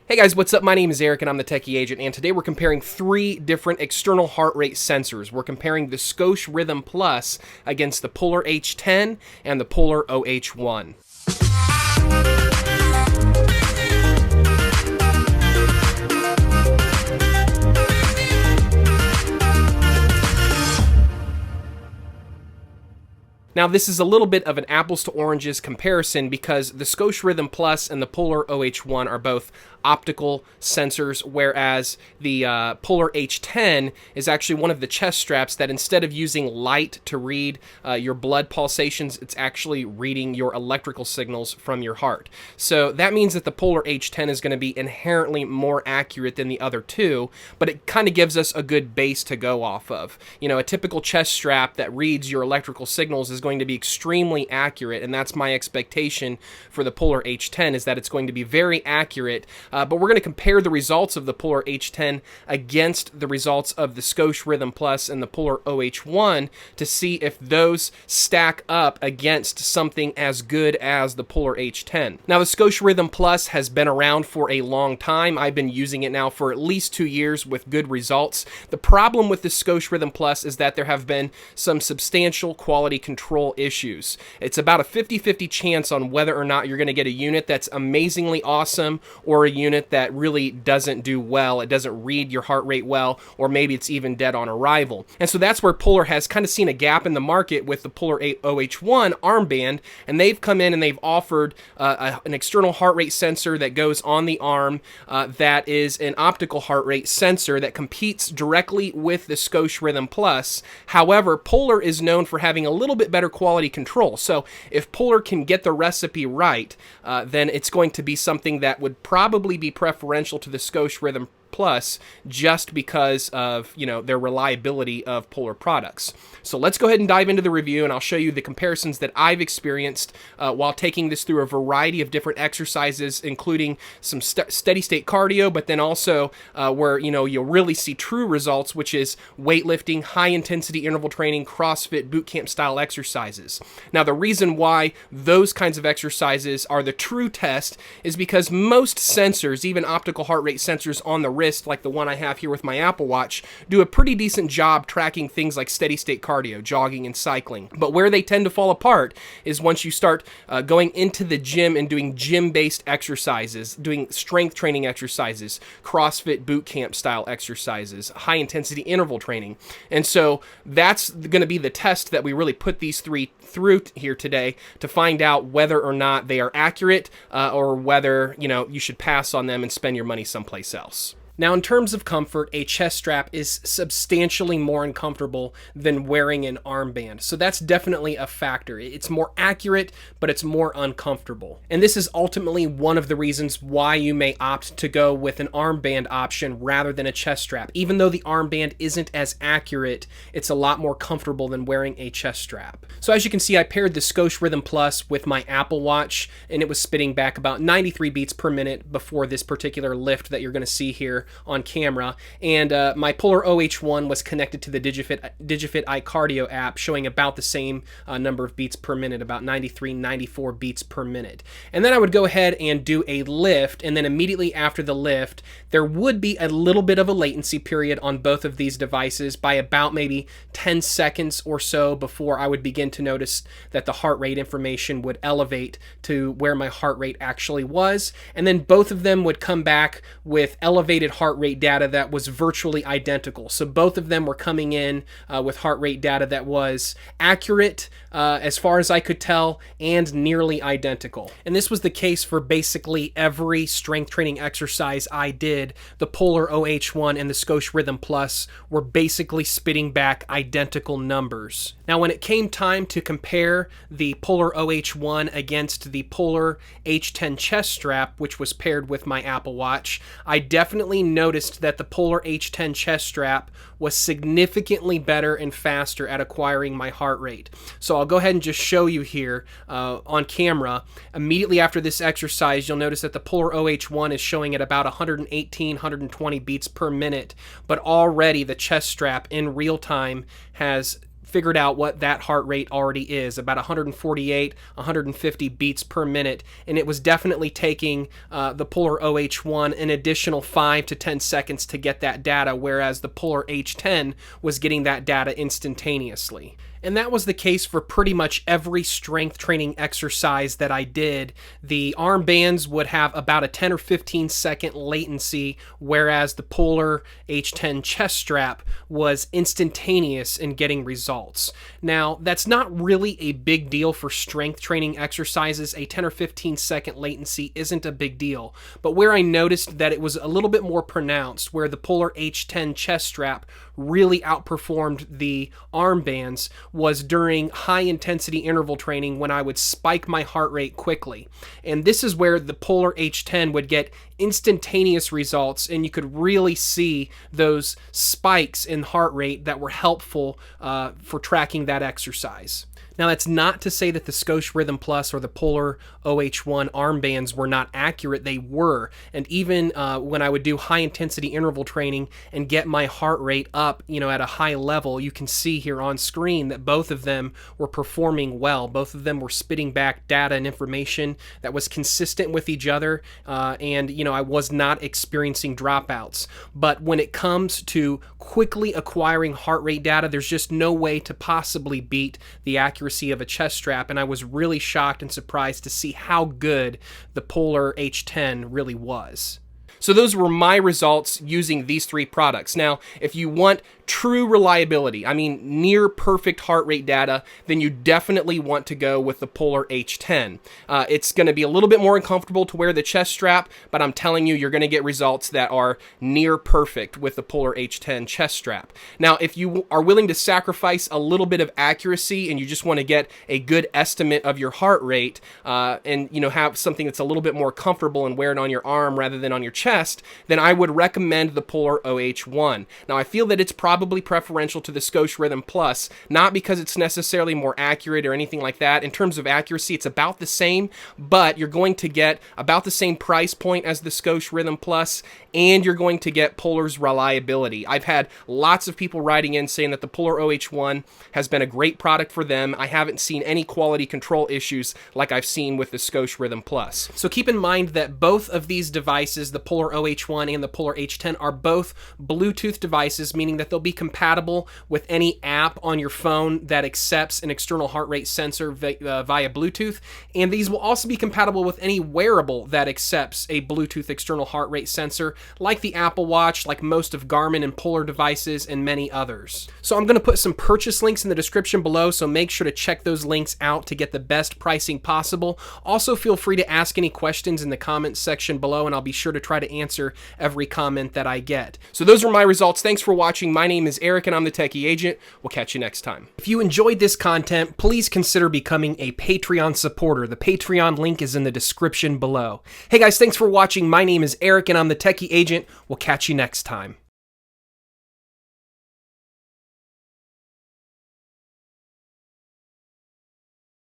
Hey guys, what's up? My name is Eric and I'm the Techy Agent, and today we're comparing three different external heart rate sensors. We're comparing the Scosche Rhythm Plus against the Polar H10 and the Polar OH1. Now, this is a little bit of an apples to oranges comparison because the Scosche Rhythm Plus and the Polar OH1 are both optical sensors, whereas the Polar H10 is actually one of the chest straps that instead of using light to read your blood pulsations, it's actually reading your electrical signals from your heart. So that means that the Polar H10 is going to be inherently more accurate than the other two, but it kind of gives us a good base to go off of. You know, a typical chest strap that reads your electrical signals is going to be extremely accurate, and that's my expectation for the Polar H10, is that it's going to be very accurate. But we're going to compare the results of the Polar H10 against the results of the Scosche Rhythm Plus and the Polar OH1 to see if those stack up against something as good as the Polar H10. Now, the Scosche Rhythm Plus has been around for a long time. I've been using it now for at least 2 years with good results. The problem with the Scosche Rhythm Plus is that there have been some substantial quality control issues. It's about a 50-50 chance on whether or not you're going to get a unit that's amazingly awesome or a unit that really doesn't do well. It doesn't read your heart rate well, or maybe it's even dead on arrival. And so that's where Polar has kind of seen a gap in the market with the Polar OH1 armband, and they've come in and they've offered an external heart rate sensor that goes on the arm that is an optical heart rate sensor that competes directly with the Scosche Rhythm Plus. However, Polar is known for having a little bit better quality control. So if Polar can get the recipe right, then it's going to be something that would probably be preferential to the Scosche Rhythm Plus just because of, you know, their reliability of Polar products. So let's go ahead and dive into the review, and I'll show you the comparisons that I've experienced while taking this through a variety of different exercises, including some steady state cardio, but then also where, you know, you'll really see true results, which is weightlifting, high intensity interval training, CrossFit, boot camp style exercises. Now, the reason why those kinds of exercises are the true test is because most sensors, even optical heart rate sensors on the wrist, like the one I have here with my Apple Watch, do a pretty decent job tracking things like steady state cardio, jogging, and cycling. But where they tend to fall apart is once you start going into the gym and doing gym-based exercises, doing strength training exercises, CrossFit boot camp style exercises, high intensity interval training. And so that's going to be the test that we really put these three through here today to find out whether or not they are accurate or whether, you know, you should pass on them and spend your money someplace else. Now, in terms of comfort, a chest strap is substantially more uncomfortable than wearing an armband. So that's definitely a factor. It's more accurate, but it's more uncomfortable. And this is ultimately one of the reasons why you may opt to go with an armband option rather than a chest strap. Even though the armband isn't as accurate, it's a lot more comfortable than wearing a chest strap. So as you can see, I paired the Scosche Rhythm Plus with my Apple Watch, and it was spitting back about 93 beats per minute before this particular lift that you're going to see here on camera, and my Polar OH1 was connected to the Digifit iCardio app, showing about the same number of beats per minute, about 93, 94 beats per minute. And then I would go ahead and do a lift, and then immediately after the lift, there would be a little bit of a latency period on both of these devices by about maybe 10 seconds or so before I would begin to notice that the heart rate information would elevate to where my heart rate actually was, and then both of them would come back with elevated heart rate data that was virtually identical. So both of them were coming in with heart rate data that was accurate as far as I could tell and nearly identical. And this was the case for basically every strength training exercise I did. The Polar OH1 and the Scosche Rhythm Plus were basically spitting back identical numbers. Now, when it came time to compare the Polar OH1 against the Polar H10 chest strap, which was paired with my Apple Watch, I definitely noticed that the Polar H10 chest strap was significantly better and faster at acquiring my heart rate. So I'll go ahead and just show you here on camera. Immediately after this exercise, you'll notice that the Polar OH1 is showing at about 118, 120 beats per minute, but already the chest strap in real time has figured out what that heart rate already is, about 148, 150 beats per minute, and it was definitely taking the Polar OH1 an additional 5 to 10 seconds to get that data, whereas the Polar H10 was getting that data instantaneously. And that was the case for pretty much every strength training exercise that I did. The armbands would have about a 10 or 15 second latency, whereas the Polar H10 chest strap was instantaneous in getting results. Now, that's not really a big deal for strength training exercises. A 10 or 15 second latency isn't a big deal. But where I noticed that it was a little bit more pronounced, where the Polar H10 chest strap really outperformed the armbands, was during high intensity interval training when I would spike my heart rate quickly. And this is where the Polar H10 would get instantaneous results, and you could really see those spikes in heart rate that were helpful for tracking that exercise. Now, that's not to say that the Scosche Rhythm Plus or the Polar OH1 armbands were not accurate. They were. And even when I would do high-intensity interval training and get my heart rate up, at a high level, you can see here on screen that both of them were performing well. Both of them were spitting back data and information that was consistent with each other, and I was not experiencing dropouts. But when it comes to quickly acquiring heart rate data, there's just no way to possibly beat the accuracy of a chest strap, and I was really shocked and surprised to see how good the Polar H10 really was. So those were my results using these three products. Now, if you want true reliability, I mean near perfect heart rate data, then you definitely want to go with the Polar H10. It's going to be a little bit more uncomfortable to wear the chest strap, but I'm telling you, you're going to get results that are near perfect with the Polar H10 chest strap. Now, if you are willing to sacrifice a little bit of accuracy and you just want to get a good estimate of your heart rate, and have something that's a little bit more comfortable and wear it on your arm rather than on your chest, then I would recommend the Polar OH1. Now, I feel that it's probably preferential to the Scosche Rhythm Plus, not because it's necessarily more accurate or anything like that. In terms of accuracy, it's about the same, but you're going to get about the same price point as the Scosche Rhythm Plus, and you're going to get Polar's reliability. I've had lots of people writing in saying that the Polar OH1 has been a great product for them. I haven't seen any quality control issues like I've seen with the Scosche Rhythm Plus. So keep in mind that both of these devices, the Polar OH1 and the Polar H10, are both Bluetooth devices, meaning that they'll be compatible with any app on your phone that accepts an external heart rate sensor via Bluetooth, and these will also be compatible with any wearable that accepts a Bluetooth external heart rate sensor, like the Apple Watch, like most of Garmin and Polar devices, and many others. So I'm going to put some purchase links in the description below, so make sure to check those links out to get the best pricing possible. Also, feel free to ask any questions in the comments section below, and I'll be sure to try to answer every comment that I get. So those are my results. Thanks for watching. My name is Eric, and I'm the Techy Agent. We'll catch you next time. If you enjoyed this content, please consider becoming a Patreon supporter. The Patreon link is in the description below. Hey guys, thanks for watching. My name is Eric, and I'm the Techy Agent. We'll catch you next time.